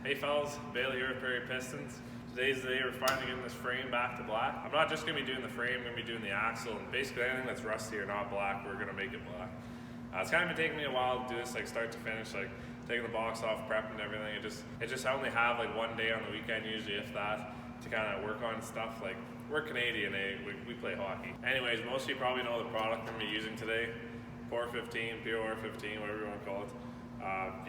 Hey fellas, Bailey here with Prairie Pistons. Today's the day we're finally getting this frame back to black. I'm not just going to be doing the frame, I'm going to be doing the axle, and basically anything that's rusty or not black, we're going to make it black. It's kind of been taking me a while to do this, like start to finish, like taking the box off, prepping and everything. It just I only have like one day on the weekend usually, if that, to kind of work on stuff. Like, we're Canadian, we play hockey. Anyways, most of you probably know the product I'm going to be using today. POR 15, POR 15, whatever you want to call it.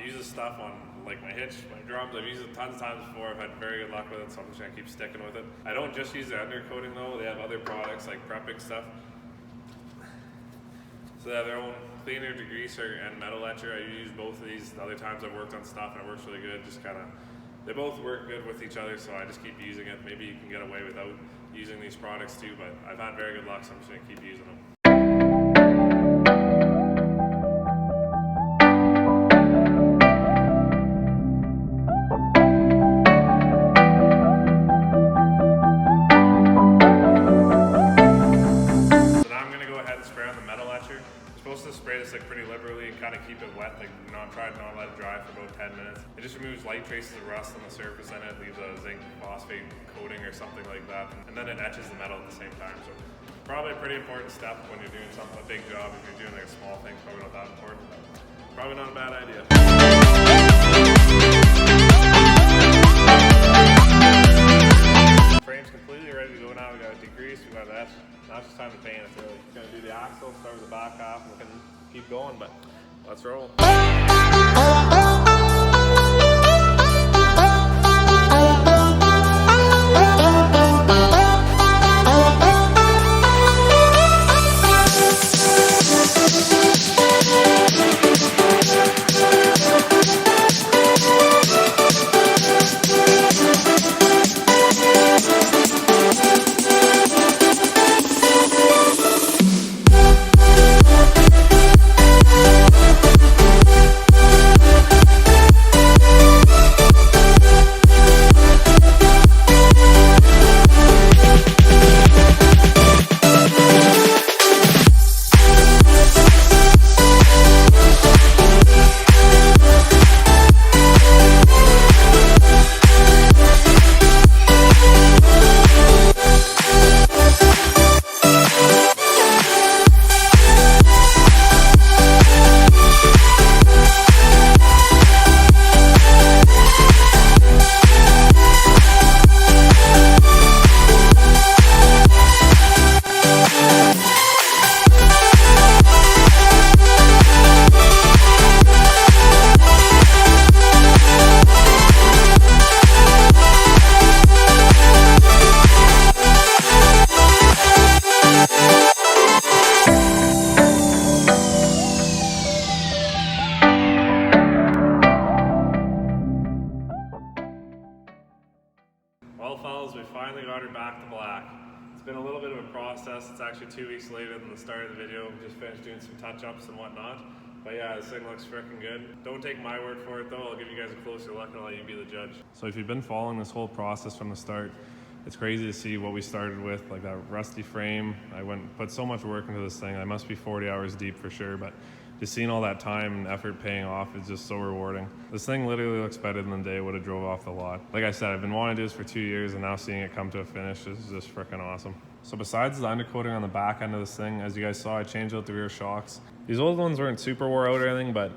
Use this stuff on like my hitch, my drums. I've used it tons of times before. I've had very good luck with it, so I'm just gonna keep sticking with it. I don't just use the undercoating though. They have other products like prepping stuff. So they have their own cleaner, degreaser, and metal etcher. I use both of these. The other times I've worked on stuff and it works really good. Just kind of, they both work good with each other, so I just keep using it. Maybe you can get away without using these products too, but I've had very good luck, so I'm just gonna keep using them. Supposed to spray this like pretty liberally and kind of keep it wet, like try to not let it dry for about 10 minutes. It just removes light traces of rust on the surface and it leaves a zinc phosphate coating or something like that, and then it etches the metal at the same time. So probably a pretty important step when you're doing something, a big job. If you're doing like a small thing, probably not that important, but probably not a bad idea. Frame's completely ready to go now. We got it degreased, we got that. Now it's just time to paint it. So we're gonna do the axle, start with the back half, and we can keep going, but let's roll. Well fellas, we finally got her back to black. It's been a little bit of a process. It's actually 2 weeks later than the start of the video. We just finished doing some touch-ups and whatnot. But yeah, this thing looks freaking good. Don't take my word for it though. I'll give you guys a closer look and I'll let you be the judge. So if you've been following this whole process from the start, it's crazy to see what we started with, like that rusty frame. I went and put so much work into this thing. I must be 40 hours deep for sure, but just seeing all that time and effort paying off is just so rewarding. This thing literally looks better than the day it would have drove off the lot. Like I said, I've been wanting to do this for 2 years, and now seeing it come to a finish is just freaking awesome. So besides the undercoating on the back end of this thing, as you guys saw, I changed out the rear shocks. These old ones weren't super wore out or anything, but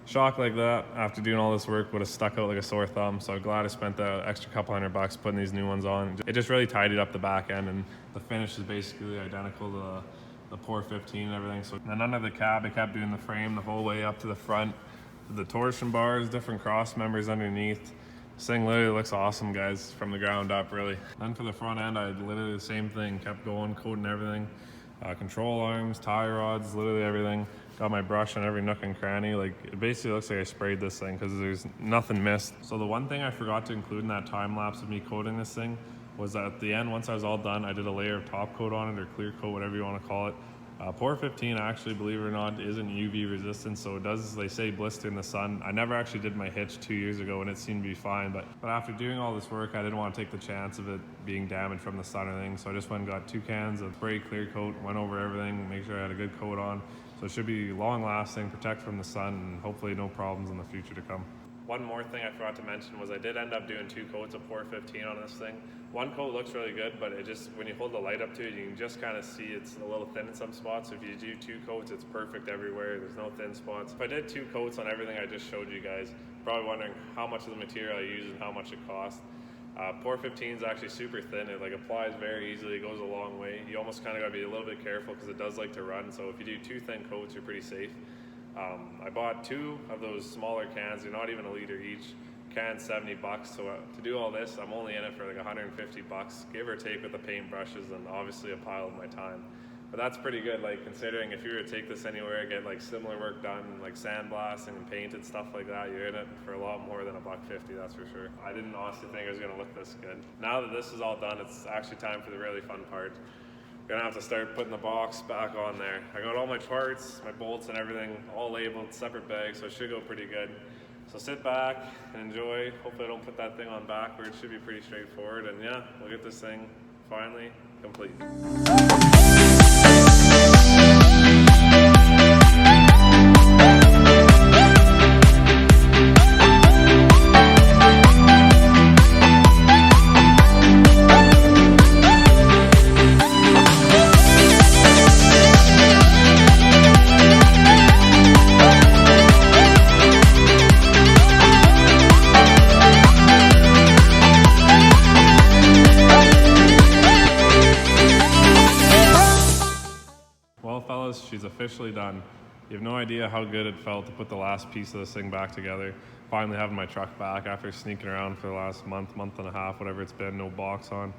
shock like that after doing all this work would have stuck out like a sore thumb. So I'm glad I spent the extra couple $100 putting these new ones on. It just really tidied up the back end, and the finish is basically identical to the POR 15 and everything. So then under the cab, I kept doing the frame the whole way up to the front. The torsion bars, different cross members underneath. This thing literally looks awesome, guys, from the ground up, really. Then for the front end, I did literally the same thing, kept going, coating everything. Control arms, tie rods, literally everything. Got my brush on every nook and cranny. Like, it basically looks like I sprayed this thing because there's nothing missed. So the one thing I forgot to include in that time lapse of me coating this thing was that at the end, once I was all done, I did a layer of top coat on it, or clear coat, whatever you want to call it. POR 15 actually, believe it or not, isn't UV resistant, so it does, they say, blister in the sun. I never actually did my hitch 2 years ago and it seemed to be fine, but after doing all this work, I didn't want to take the chance of it being damaged from the sun or anything, so I just went and got 2 cans of spray clear coat, went over everything, make sure I had a good coat on. So it should be long lasting, protect from the sun, and hopefully no problems in the future to come. One more thing I forgot to mention was I did end up doing 2 coats of Pour 15 on this thing. One coat looks really good, but it just, when you hold the light up to it, you can just kind of see it's a little thin in some spots. So if you do 2 coats, it's perfect everywhere. There's no thin spots. If I did 2 coats on everything I just showed you guys, probably wondering how much of the material I use and how much it costs. Pour 15 is actually super thin. It like applies very easily. It goes a long way. You almost kind of got to be a little bit careful because it does like to run. So if you do 2 thin coats, you're pretty safe. I bought 2 of those smaller cans. They're not even a liter each. Can $70. So to do all this, I'm only in it for like $150, give or take, with the paintbrushes and obviously a pile of my time. But that's pretty good, like considering if you were to take this anywhere, get like similar work done, like sandblasting and painted, stuff like that, you're in it for a lot more than $1.50, that's for sure. I didn't honestly think it was gonna look this good. Now that this is all done, it's actually time for the really fun part. Gonna have to start putting the box back on there. I got all my parts, my bolts and everything all labeled, separate bags, so it should go pretty good. So sit back and enjoy. Hopefully I don't put that thing on backwards. It should be pretty straightforward, and yeah, we'll get this thing finally complete. Well, fellas, she's officially done. You have no idea how good it felt to put the last piece of this thing back together. Finally having my truck back after sneaking around for the last month and a half, whatever it's been, no box on.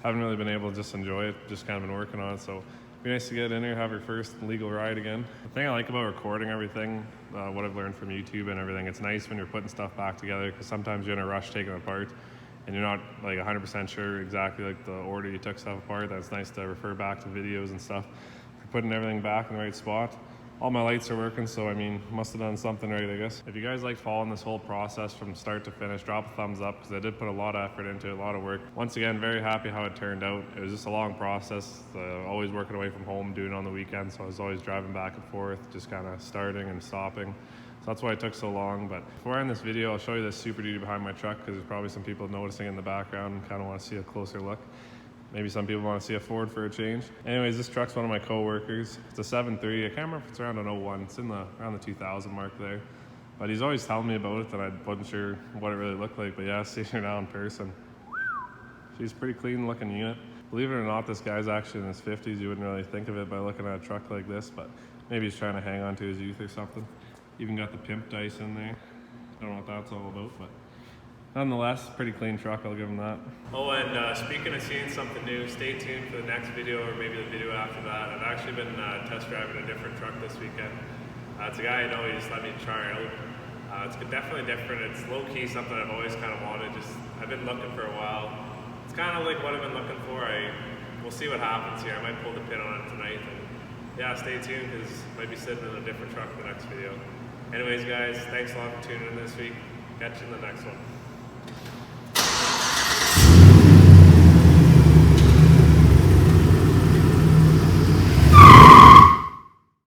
Haven't really been able to just enjoy it, just kind of been working on it. So it'd be nice to get in here, have your first legal ride again. The thing I like about recording everything, what I've learned from YouTube and everything, it's nice when you're putting stuff back together, because sometimes you're in a rush taking it apart and you're not like 100% sure exactly like the order you took stuff apart. That's nice to refer back to videos and stuff. Putting everything back in the right spot. All my lights are working, so I mean, must have done something right, I guess. If you guys like following this whole process from start to finish, drop a thumbs up, because I did put a lot of effort into it, a lot of work. Once again, very happy how it turned out. It was just a long process, always working away from home, doing it on the weekends, so I was always driving back and forth, just kind of starting and stopping. So that's why it took so long. But before I end this video, I'll show you this Super Duty behind my truck, because there's probably some people noticing in the background and kind of want to see a closer look. Maybe some people want to see a Ford for a change. Anyways, this truck's one of my co-workers. It's a 7.3. I can't remember if it's around an 01. It's in around the 2000 mark there. But he's always telling me about it, and I wasn't sure what it really looked like. But yeah, seeing her now in person, she's a pretty clean looking unit. Believe it or not, this guy's actually in his 50s. You wouldn't really think of it by looking at a truck like this, but maybe he's trying to hang on to his youth or something. Even got the pimp dice in there. Don't know what that's all about, but nonetheless, pretty clean truck, I'll give him that. Oh, and speaking of seeing something new, stay tuned for the next video or maybe the video after that. I've actually been test driving a different truck this weekend. It's a guy I know, he just let me try it out. It's definitely different. It's low-key something I've always kind of wanted. I've been looking for a while. It's kind of like what I've been looking for. We'll see what happens here. I might pull the pin on it tonight. And yeah, stay tuned, because I might be sitting in a different truck for the next video. Anyways, guys, thanks a lot for tuning in this week. Catch you in the next one.